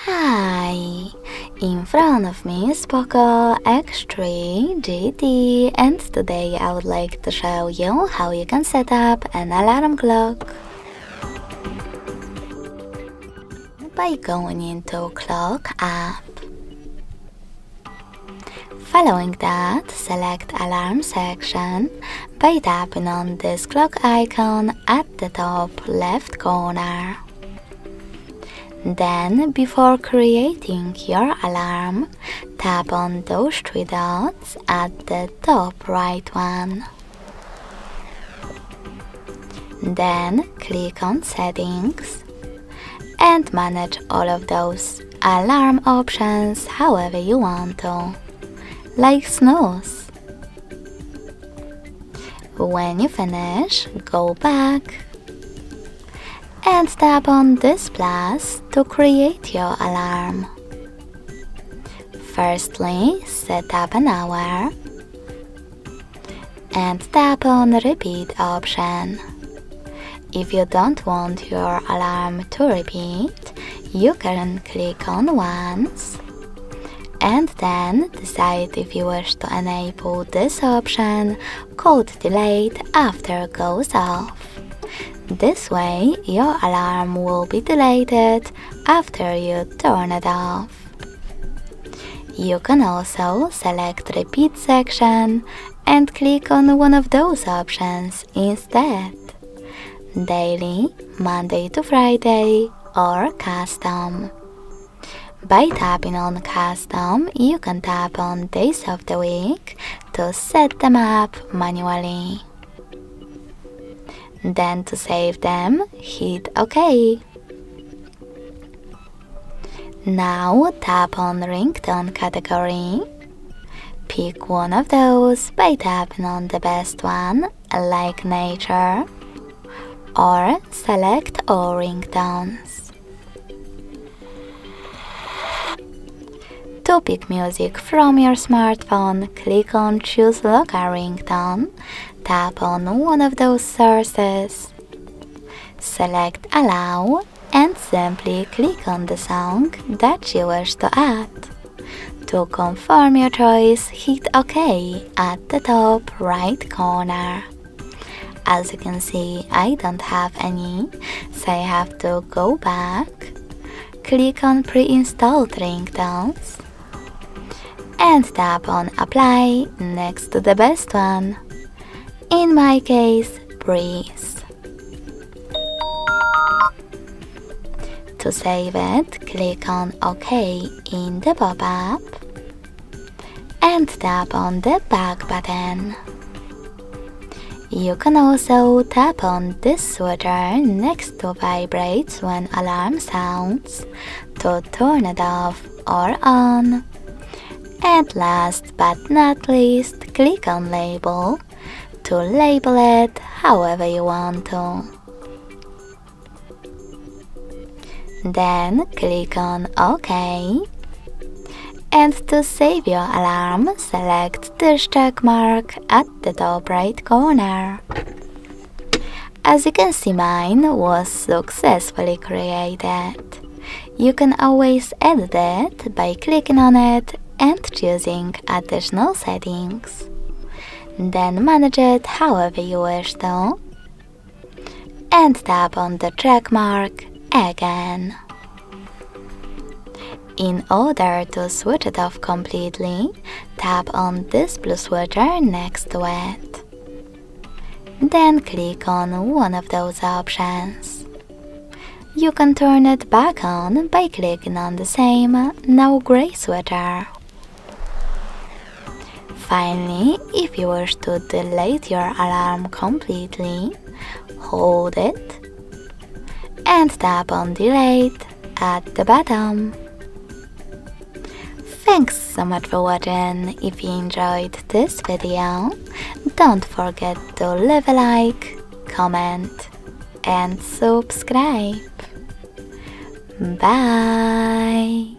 Hi! In front of me is POCO X3 GT, and today I would like to show you how you can set up an alarm clock by going into Clock app. Following that, select Alarm section by tapping on this clock icon at the top left corner. Then, before creating your alarm, tap on those three dots at the top right one. Then, click on Settings and manage all of those alarm options however you want to, like snooze. When you finish, go back and tap on this plus to create your alarm. Firstly, set up an hour and tap on repeat option. If you don't want your alarm to repeat, you can click on once and then decide if you wish to enable this option called delete after it goes off. This way, your alarm will be deleted after you turn it off. You can also select Repeat section and click on one of those options instead: Daily, Monday to Friday, or Custom. By tapping on Custom, you can tap on days of the week to set them up manually. Then to save them, hit OK. Now tap on Ringtone category. Pick one of those by tapping on the best one, like Nature, or select all ringtones. To pick music from your smartphone, click on Choose Local Ringtone, tap on one of those sources, select Allow, and simply click on the song that you wish to add. To confirm your choice, hit OK at the top right corner. As you can see, I don't have any, so I have to go back, click on Pre-installed ringtones, and tap on Apply next to the best one. In my case, Breeze. To save it, click on OK in the pop-up and tap on the back button. You can also tap on this switcher next to Vibrates when alarm sounds to turn it off or on. And last but not least, click on Label to label it however you want to. Then click on OK. And to save your alarm, select this check mark at the top right corner. As you can see, mine was successfully created. You can always edit it by clicking on it and choosing additional settings. Then manage it however you wish to, and tap on the check mark again. In order to switch it off completely, tap on this blue switcher next to it. Then click on one of those options. You can turn it back on by clicking on the same, now gray switcher. Finally, if you wish to delete your alarm completely, hold it and tap on Delete at the bottom. Thanks so much for watching. If you enjoyed this video, don't forget to leave a like, comment and subscribe. Bye!